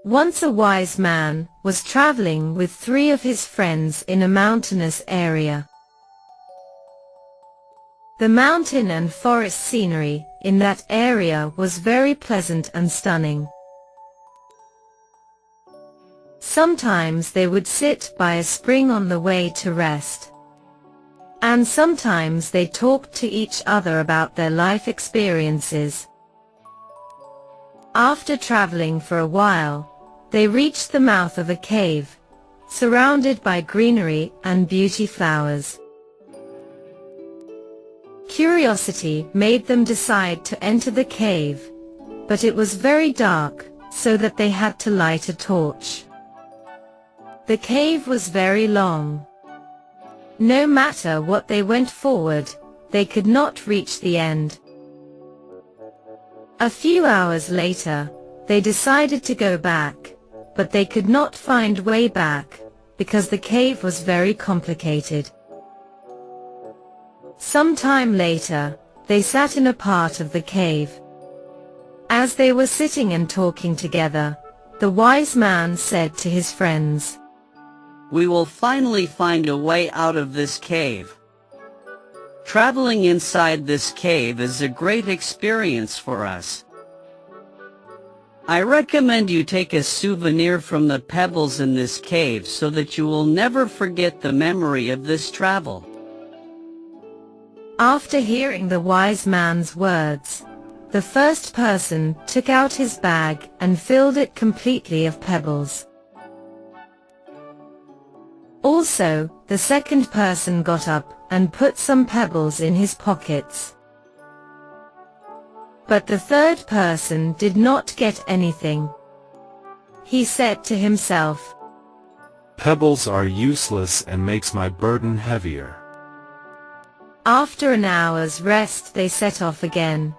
Once a wise man was traveling with 3 of his friends in a mountainous area. The mountain and forest scenery in that area was very pleasant and stunning. Sometimes they would sit by a spring on the way to rest. And sometimes they talked to each other about their life experiences. After traveling for a while, they reached the mouth of a cave, surrounded by greenery and beauty flowers. Curiosity made them decide to enter the cave, but it was very dark, so that they had to light a torch. The cave was very long. No matter what they went forward, they could not reach the end. A few hours later, they decided to go back, but they could not find way back, because the cave was very complicated. Some time later, they sat in a part of the cave. As they were sitting and talking together, the wise man said to his friends, "We will finally find a way out of this cave. Traveling inside this cave is a great experience for us. I recommend you take a souvenir from the pebbles in this cave so that you will never forget the memory of this travel." After hearing the wise man's words, the first person took out his bag and filled it completely of pebbles. Also, the second person got up and put some pebbles in his pockets. But the third person did not get anything. He said to himself, "Pebbles are useless and makes my burden heavier." After an hour's rest they set off again.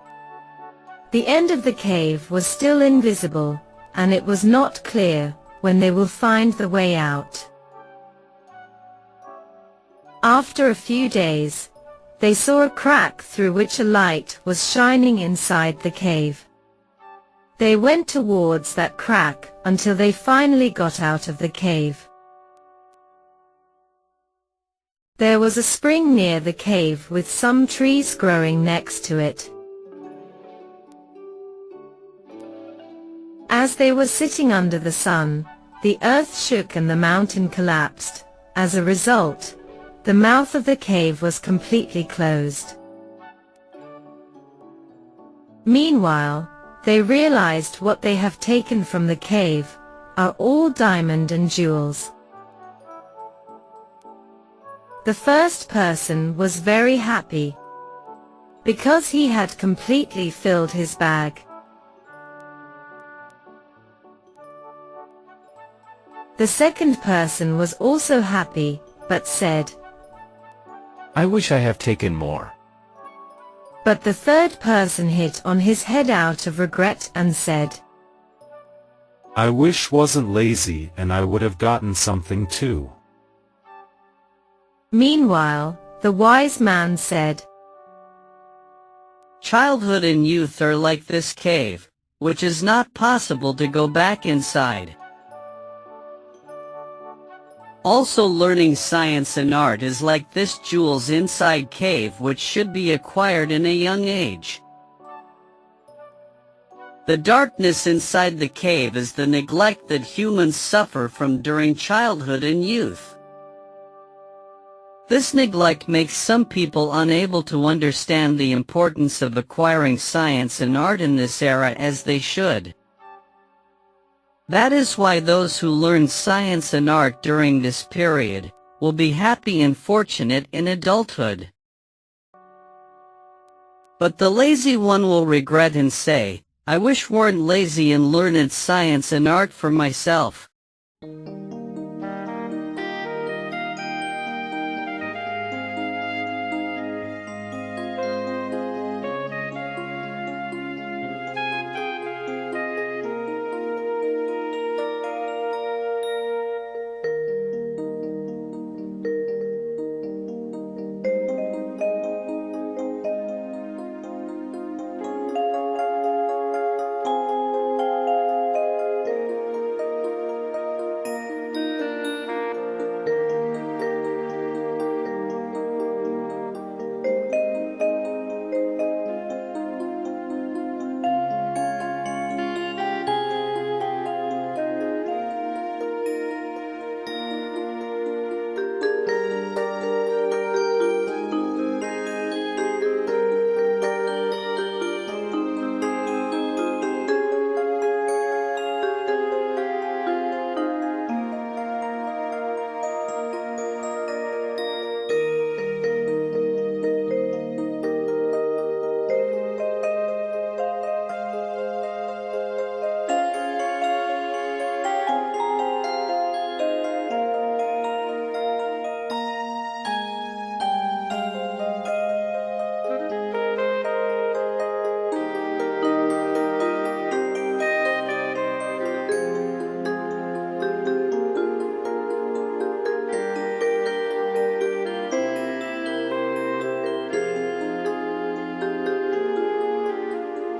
The end of the cave was still invisible, and it was not clear when they will find the way out. After a few days, they saw a crack through which a light was shining inside the cave. They went towards that crack until they finally got out of the cave. There was a spring near the cave with some trees growing next to it. As they were sitting under the sun, the earth shook and the mountain collapsed. As a result, the mouth of the cave was completely closed. Meanwhile, they realized what they have taken from the cave are all diamond and jewels. The first person was very happy, because he had completely filled his bag. The second person was also happy, but said, "I wish I have taken more." But the third person hit on his head out of regret and said, "I wish wasn't lazy and I would have gotten something too." Meanwhile, the wise man said, Childhood and youth are like this cave, which is not possible to go back inside. Also, learning science and art is like this jewels inside cave, which should be acquired in a young age. The darkness inside the cave is the neglect that humans suffer from during childhood and youth. This neglect makes some people unable to understand the importance of acquiring science and art in this era as they should. That is why those who learn science and art during this period will be happy and fortunate in adulthood. But the lazy one will regret and say, "I wish weren't lazy and learned science and art for myself."